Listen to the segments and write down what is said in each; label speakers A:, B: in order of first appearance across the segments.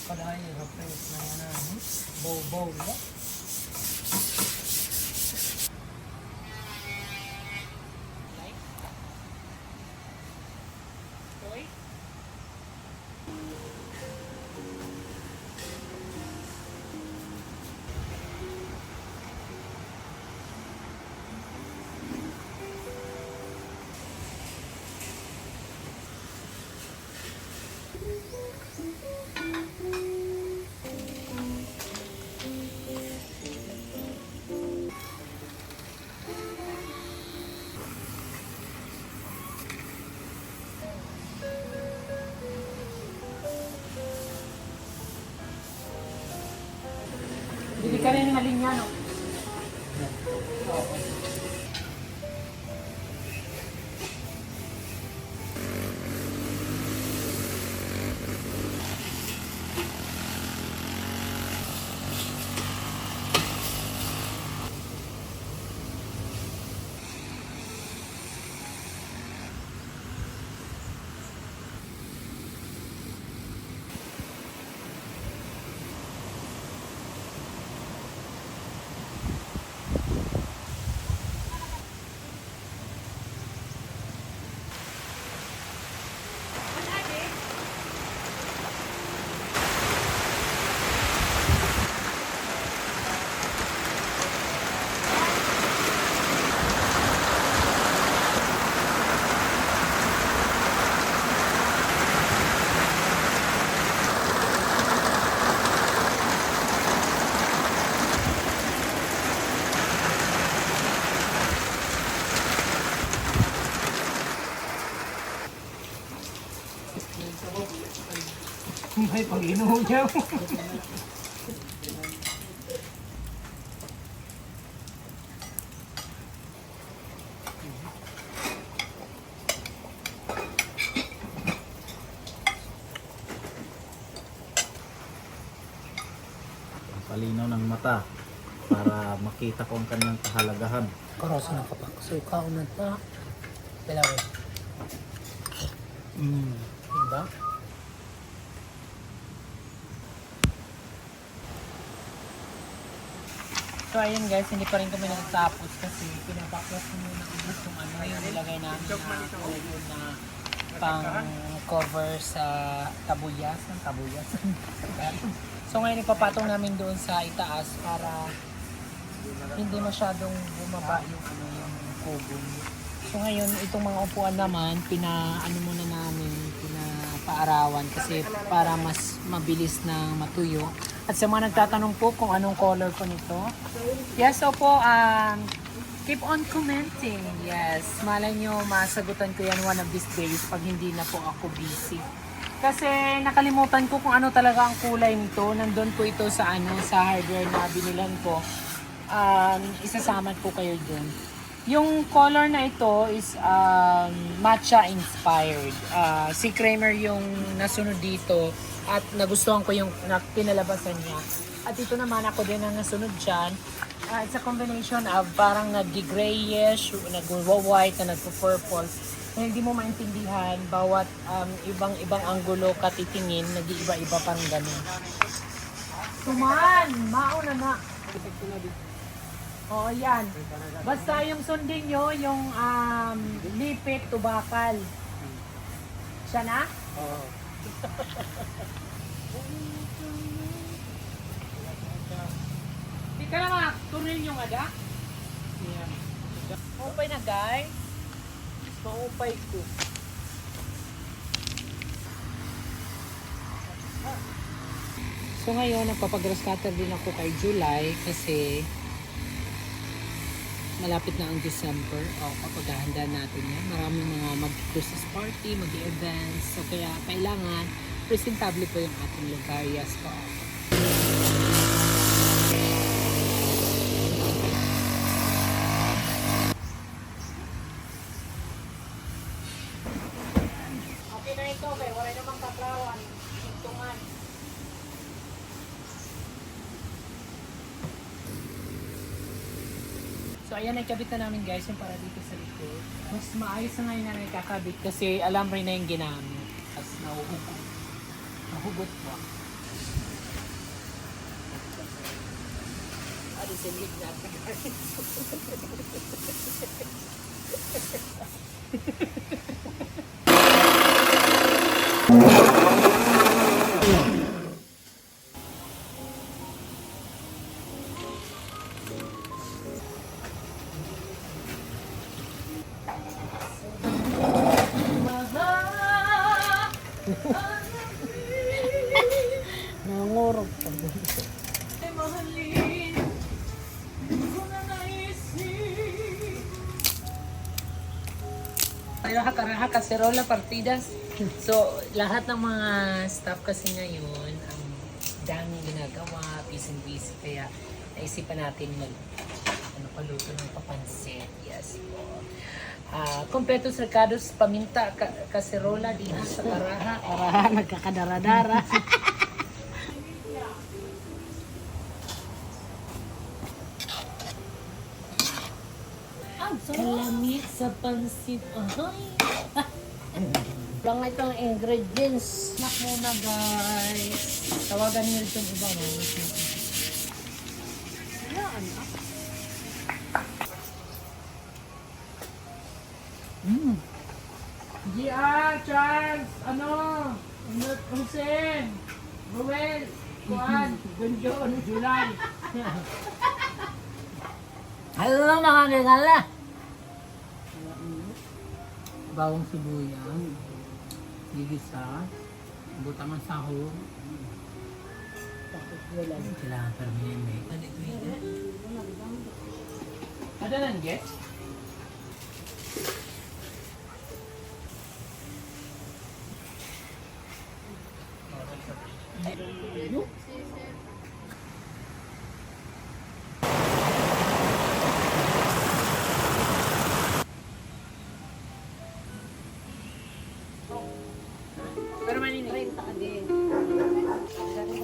A: Padahal yung replace na yan na bow ba? Hindi ka rin halin niya, no? Oo. May pag-inom niya.
B: Palinaw ng mata para makita ko ang kanyang kahalagahan.
A: Karosa na kapag suka o nata. Dalawa. Diba? So ayun guys, hindi pa rin kami natatapos kasi pinapaklas ko muna ubus yung ano yung nilagay namin na kulay na pang cover sa tabuyas. Ang tabuyas. So ngayon ipapatong namin doon sa itaas para hindi masyadong bumaba yung ano yung kubo. So ngayon itong mga upuan naman pinaano muna namin, pinapaarawan kasi para mas mabilis na matuyo. At sa mga nagtatanong po kung anong color ko nito. Yes, so po, keep on commenting. Yes, malay nyo, masagutan ko yan one of these days pag hindi na po ako busy. Kasi nakalimutan ko kung ano talaga ang kulay nito. Nandun po ito sa sa hardware na binilan ko. Isasama ko kayo dun. Yung color na ito is matcha inspired. Si Kramer yung nasunod dito. At nagustuhan ko yung pinalabasan niya. At ito naman ako din ang nasunod dyan. It's a combination of parang nag-grayish, nag-white, na nag-purple. Na hindi mo maintindihan bawat ibang anggulo ka titingin, nag-iiba-iba parang ganun. Tuman! Mauna na! Oo, yan. Basta yung sundin nyo, yung lipit, tubakal. Siya na? Oo. Di ka na mga tunil yung ada? Yeah. Upay na guys. Maupay ko. So ngayon, nagpapagrass cutter din ako kay July kasi malapit na ang December. Papaghahanda natin yan. Maraming mga mag-Christmas party, mag-events. So kaya kailangan presentable po yung ating lugar. Yes po. Okay na ito. Okay. Wala namang kaklawan. Tungan. So ayan, nakabit na namin guys yung para dito sa likod. Mas maayos na ngayon na nakakabit kasi alam rin na yung ginamit. Tapos nahuhugot. Nahugot po. Isilig natin.
C: Nangurog pa.
A: Tayo hakaraha kaserola partidas. So, lahat ng mga staff kasi ngayon, ang daming ginagawa, busy-busy. Kaya naisipan natin paluto ng papansit. Yes po. Completos recados, paminta, kaserola, dito sa karaha.
C: Para nagkakadara-dara.
A: Kalamit sa pansit. Ahoy!
C: Lang itong ingredients.
A: Snack muna guys. Tawagan niyo rin yung iba. No? Gia, Charles, Hussein, Ruel, Juan, Gunjon, July.
C: Ano mga gagala?
A: Bawang sibuyas, gigisa, butang ng sahog. Kailangan perminin may. Ada nang get? Pero manini.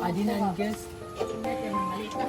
A: Adi nang guess.
C: Malita.